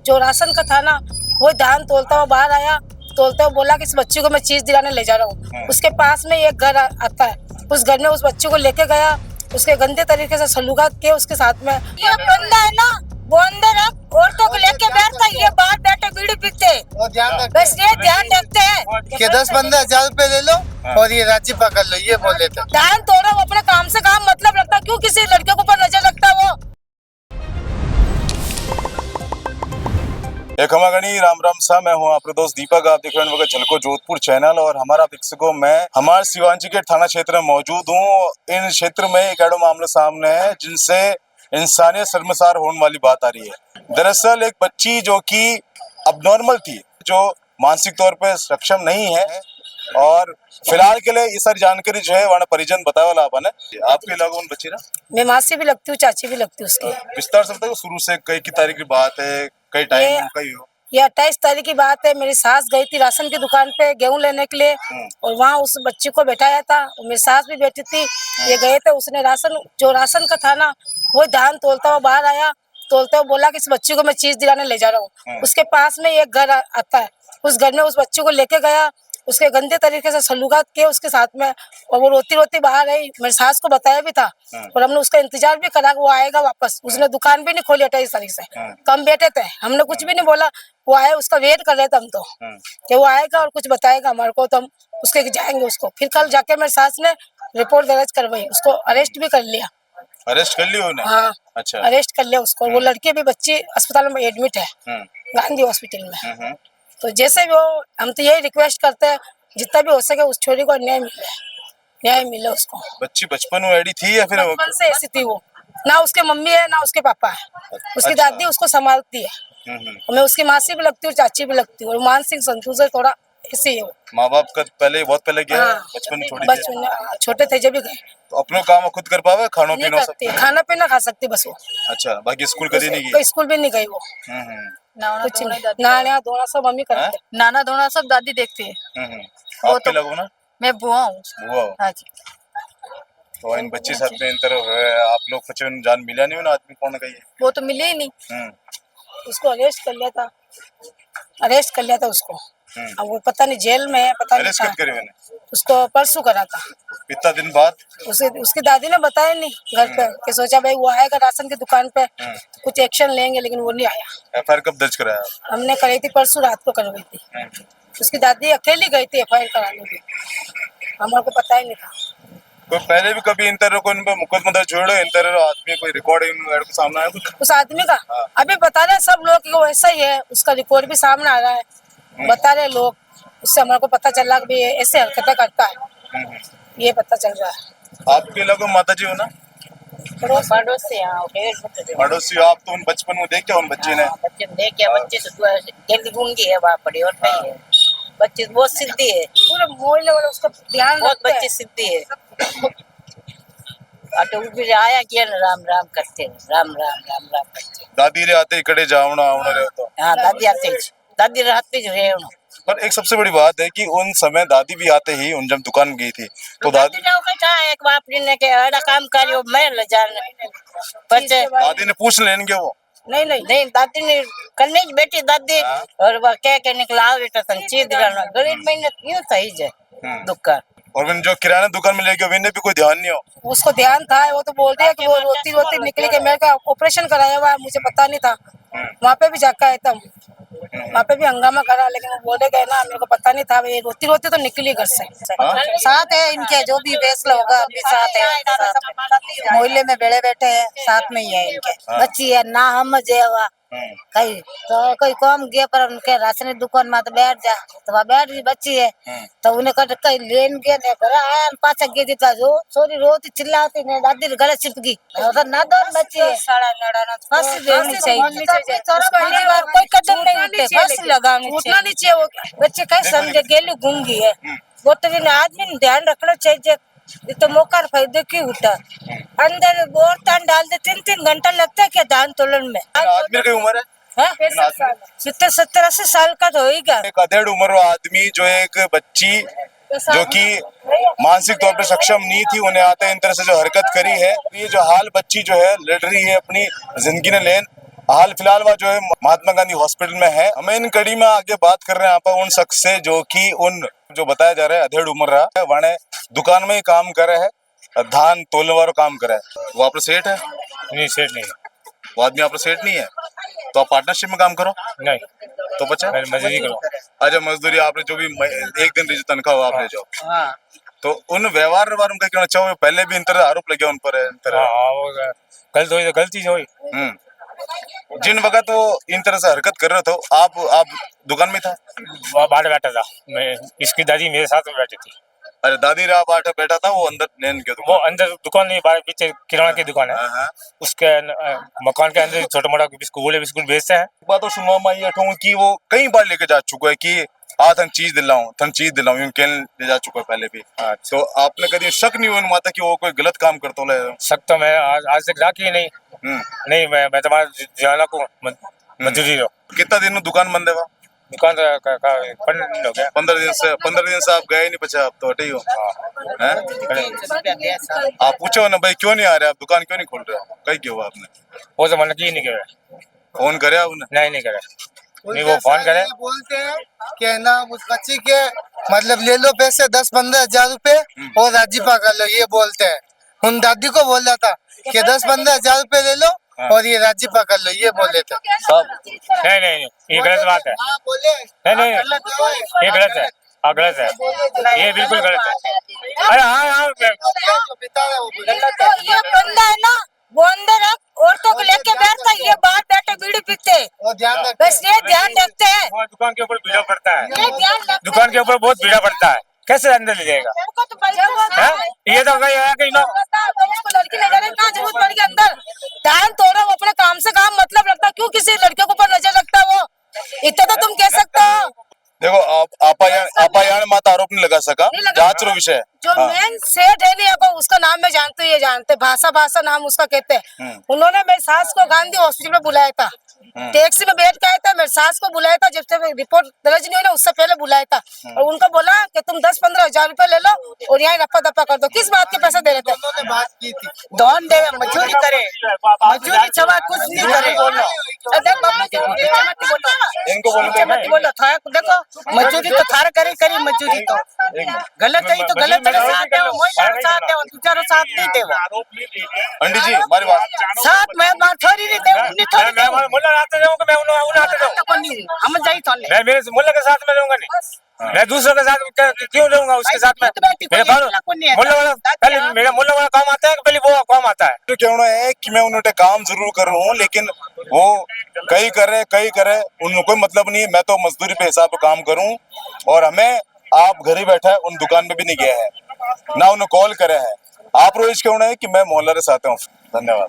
जो राशन का था ना वो धान तोलता हुआ बाहर आया, तोलते हुए बोला कि इस बच्ची को मैं चीज दिलाने ले जा रहा हूँ। उसके पास में एक घर आता है, उस घर में उस बच्ची को लेके गया, उसके गंदे तरीके से सलूगात किए उसके साथ में। ये बंदा है ना वो अंदर है, औरतों को लेके बैठता है, ये बाहर बैठे बीड़ी पीते हैं। बस ये ध्यान रखते हैं कि 10 15 हजार रुपए ले लो और ये रांची पकड़ लो, ये बोले थे। धान तोड़ा वो अपने काम से काम मतलब रखता, क्यों किसी लड़के के ऊपर नजर रखता वो। एक खमागणी राम राम सा, मैं हूँ आपका दोस्त दीपक। आप देख रहे हैं झलको जोधपुर चैनल और हमारा वीक्षकों मैं हमारे शिवांची के थाना क्षेत्र में मौजूद हूँ। इन क्षेत्र में एक ऐसा मामला सामने है जिनसे इंसानियत शर्मसार होने वाली बात आ रही है। दरअसल एक बच्ची जो कि अबनॉर्मल थी, जो मानसिक तौर पे सक्षम नहीं है, और फिलहाल के लिए ये सारी जानकारी जो है वहाँ परिजन बताया वाला आपने। आपके लागू बच्ची ना, मैं मासी भी लगती हूँ, चाची भी लगती हूँ उसकी। विस्तार से बताओ शुरू से कई की तारीख की बात है, कई टाइम कई हो। ये 28 तारीख की बात है। मेरी सास गई थी राशन की दुकान पे गेहूं लेने के लिए और वहाँ उस बच्ची को बैठाया था। मेरी सास भी बैठी थी, ये गए थे। उसने जो राशन का था ना वो धान तोलता हुआ बाहर आया, तोलते हुए बोला कि इस बच्ची को मैं चीज दिलाने ले जा रहा हूँ। उसके पास में एक घर आता है, उस घर में उस बच्ची को लेके गया, उसके गंदे तरीके से सलूगात किए उसके साथ में, और वो रोती रोती बाहर आई। मेरी सास को बताया भी था और हमने उसका इंतजार भी करा, वो आएगा वापस। उसने दुकान भी नहीं खोली 28 तारीख से। कम बैठे थे, हमने कुछ भी नहीं बोला, वो आए, उसका वेट कर रहे थे हम तो कि वो आएगा और कुछ बताएगा हमारे को, तो हम उसके जाएंगे उसको। फिर कल जाके मेरी सास ने रिपोर्ट दर्ज करवाई, उसको अरेस्ट भी कर लिया। अरेस्ट कर लिया उन्हें? हाँ, अच्छा, अरेस्ट कर लिया उसको। वो लड़की भी बच्ची अस्पताल में एडमिट है, गांधी हॉस्पिटल में। तो जैसे भी हो, हम तो यही रिक्वेस्ट करते हैं जितना भी हो सके उस छोरी को न्याय मिले उसको। बच्ची बचपन में ऐडी थी या फिर बचपन से ऐसी थी वो, ना उसके मम्मी है ना उसके पापा है। उसकी अच्छा। दादी उसको संभालती है। मैं उसकी मासी भी लगती हूँ, चाची भी लगती हूँ। और मानसिक संतुलन से थोड़ा ऐसे है। माँ बाप का बहुत पहले गया। हाँ, बचपन में छोड़ी थी। बचपन में छोटे थे जब भी गए। तो अपना काम खुद कर पावे, खाना नहीं पीना करती, सब? खाना पीना खा सकती बस वो। अच्छा, बाकी स्कूल कभी नहीं कोई गई? स्कूल भी नहीं गई वो। कुछ नहीं, नहाना धोना सब मम्मी करते। नाना धोना सब दादी देखती है। आपके लगो ना? मैं बुआ हूँ। बुआ हो? हाँ जी। तो इन बच्चे साथ में इन तरह है, आप लोग कुछ जान मिला नहीं हो ना, आदमी कौन गई है? वो तो मिले ही नहीं। उसको अरेस्ट कर लिया था, उसको। अब वो पता नहीं जेल में है, पता नहीं अरेस्ट कब करे मैंने? उसको परसों करा था। इतना दिन बाद? उसकी दादी ने बताया नहीं घर पे, कि सोचा भाई वो आएगा राशन की दुकान पे तो कुछ एक्शन लेंगे, लेकिन वो नहीं आया। एफआईआर कब दर्ज कराया? हमने कराई थी परसों रात को करवाई थी। उसकी दादी अकेली गई थी एफआईआर कराने की, हमारे को पता ही नहीं था। तो पहले भी कभी इन तरह को इन पर मुकदमा दर्ज हुआ है? इन तरह आदमी कोई रिकॉर्डिंग सामने आया कुछ? उस आदमी का अभी बता रहे सब लोग कि वो ऐसा ही है, उसका रिकॉर्ड भी सामने आ रहा है, बता रहे लोग। उससे हमारे को पता चला कि ये ऐसे हरकतें करता है, ये पता चल रहा है। आपके लोगों माता जी हो ना? पड़ोसी आप तो उन बचपन में देखे उन बच्चे ने? बच्चे देखे, बच्चे तो जल्दी गूंगी है वहाँ पड़ी और नहीं है। बच्चे बहुत सिद्धि है, पूरे मोहल्ले वाले उसका ध्यान बहुत रखते हैं। बच्चे सिद्धि है। तो फिर आया किया ना, राम राम करते हैं, राम राम राम राम करते हैं। दादी रे आते इकड़े जावना आवना रहता। हाँ, दादी आते ही, दादी रहते जो है। पर एक सबसे बड़ी बात है कि उन समय दादी भी आते ही, उन जब दुकान में गई थी तो दादी ने कहा एक बाप ने के अड़ा काम करियो मैं ले जाने बच्चे। दादी ने पूछ लेंगे वो? नहीं दादी ने करने की बेटी दादी। और वह क्या निकला आओ बेटा संचीत करना गरीब महीने क्यों सही है दुकान। और जो किराना दुकान में लेके विनय भी कोई ध्यान नहीं हो? उसको ध्यान था, वो तो बोल रही है कि वो रोती रोती निकली कि मेरे का ऑपरेशन कराया हुआ है, मुझे पता नहीं था। वहाँ पे भी जाकर आए थे, वहाँ पे भी हंगामा करा, लेकिन वो बोले गए ना मेरे को पता नहीं था। ये रोती रोती तो निकली घर से। साथ है इनके, जो भी फैसला होगा अभी साथ है। मोहल्ले में बेड़े बैठे हैं, साथ में ही है इनके। बच्ची है ना, हम जेवा कहीं तो कोई कम गया पर उनके राशन दुकान में तो बैठ जा, तो वहाँ बैठ गई बच्ची है। तो उन्हें कहीं लेन गया नहीं, घर आया पाछा गया जीता जो सोरी रोती चिल्लाती ने दादी गले छिप गई। तो ना दो बच्ची है, फांसी देनी चाहिए। कोई कदम नहीं उठे, फांसी लगानी उठना नहीं चाहिए। वो बच्चे कहीं समझे गेलू गूंगी है, गोटरी ने आदमी ने ध्यान रखना चाहिए। ये तो मौका फायदे क्यों उठा, अंदर बोरतान डाल दे 3-3 घंटा लगता है क्या धान तोलन में। आदमी की उम्र है 70-80 साल का तो होगा। एक अधेड़ उम्र वाला आदमी जो एक बच्ची जो कि मानसिक तौर पर सक्षम नहीं थी, उन्हें आते इन तरह से जो हरकत करी है, ये जो हाल बच्ची जो है लड़ रही है अपनी जिंदगी ने लेन, हाल फिलहाल वह जो है महात्मा गांधी हॉस्पिटल में है। हमें इन कड़ी में आगे बात कर रहे हैं यहाँ पर उन शख्स से जो कि उन जो बताया जा रहा है अधेड़ उम्र रहा है, वाणे दुकान में ही काम कर रहे है, धान तोलने वाला काम करे है। वो आपका सेठ है? नहीं सेठ नहीं वो आदमी आपका सेठ नहीं है? तो आप पार्टनरशिप में काम करो नहीं तो बचा मैं मजदूरी करो। अच्छा, मजदूरी आपने जो भी एक दिन की जो तनख्वाह हो आपने जो, तो उन व्यवहार के बारे में क्या कहना चाहोगे? पहले भी इन तरह आरोप लगे उन पर है, इन तरह हाँ वो गलत हुई तो गलती से हुई। जिन वक्त वो इन तरह से हरकत कर रहे थे, आप दुकान में था? वो बाहर बैठा था, मैं इसकी दादी मेरे साथ में बैठी थी। अरे दादी रहा बाहर बैठा था, वो अंदर लेन के वो अंदर दुकान नहीं, बाहर पीछे किराना की दुकान है। हाँ। उसके मकान के अंदर छोटा मोटा बिस्कुट बेचते हैं। बात तो सुनवा में ये कहूँ कि वो कई बार लेके जा चुका है कि थन चीज दिलाऊं यूं कहने ले जा चुका है पहले भी। तो आपने कभी शक नहीं हुआ इन माता कि वो कोई गलत काम करता हो? शक तो मैं आज तक राखी नहीं। नहीं मैं तुम्हारा जाना को मजदूरी लो। कितना दिन में दुकान बंद है? दुकान 15 दिन हो गया। 15 दिन से आप गए नहीं, बचा आप तो हटे ही हो। आप पूछो ना भाई क्यों नहीं आ रहे, आप दुकान क्यों नहीं खोल रहे? कहीं क्यों आपने? वो तो मन की नहीं करे। फोन करे आपने? नहीं करे। नहीं वो फोन करे बोलते हैं कि ना उस बच्ची के मतलब ले लो पैसे 10-15 हजार रुपए और राजीपा कर लो, ये बोलते हैं। उन दादी को बोल रहा था कि 10-15 हजार रुपए ले लो और ये राजीपा कर लो, ये बोले थे सब। नहीं ये गलत बात है। हाँ बोले नहीं ये गलत है। हाँ गलत है, ये बिल्कुल गलत है। अरे हाँ ये बंदा है ना, वो अंदर है, औरतों को लेके बैठता है, ये बाहर बैठे बीड़ी पीते हैं। और ध्यान रखते बस ये ध्यान रखते हैं, दुकान के ऊपर भीड़ा पड़ता है। ये ध्यान रखते हैं। दुकान के ऊपर बहुत भीड़ा पड़ता है, कैसे अंदर ले जाएगा? मेरे को तो बलते हैं? ये तो कहीं है कहीं ना। उसको लड़की ले जाने की कहाँ जरूरत पड़ गई? अंदर ध्यान तोड़ो, वो अपने काम से काम मतलब रखता, क्यों किसी लड़के के ऊपर नजर रखता? वो इतना तो तुम कह सकते हो। देखो आप माता आरोप नहीं लगा सका, जांच रो विषय। जो मेन सेठ है नहीं, अब उसका नाम मैं जानती हूँ, ये जानते, भाषा नाम उसका कहते हैं। उन्होंने मेरी सास को गांधी हॉस्पिटल में बुलाया था, टैक्सी में बैठ के आया था, मेरे सास को बुलाया था, जब से रिपोर्ट दर्ज नहीं हुई ना उससे पहले बुलाया था, और उनको बोला कि तुम 10-15 हजार रुपए ले लो और यहाँ रफा दफा कर दो। किस बात के पैसे दे रहे थे? उन्होंने बात की थी दोन दे मजदूरी करे, मजदूरी छवा कुछ नहीं करे। इनको बोलो था देखो मजदूरी तो थार करी मजदूरी तो गलत है, तो गलत साथ दे, साथ दे, दूसरा साथ नहीं दे। पंडित जी हमारी बात साथ में थोड़ी नहीं दे, उन्हें थोड़ी दे। मैं मुल्ला आते जाऊंगा, मैं उन्हें आते जाऊंगा। हम जाई तो मैं मेरे मुल्ला के साथ में रहूंगा नहीं, मैं दूसरों के साथ क्यों रहूंगा? उसके साथ में मुल्ला वाला पहले मेरा मुल्ला वाला काम आता है, पहले वो काम आता है। तो कहना है कि मैं उन्होंने काम जरूर कर रहा हूँ, लेकिन वो कई करे उनको कोई मतलब नहीं है। मैं तो मजदूरी पे हिसाब पे काम करूँ, और हमें आप घर ही बैठा है, उन दुकान पे भी नहीं गया है, ना उन्हें कॉल करे है। आप रोज कहना है कि मैं मोहल्ला से आता हूँ। धन्यवाद।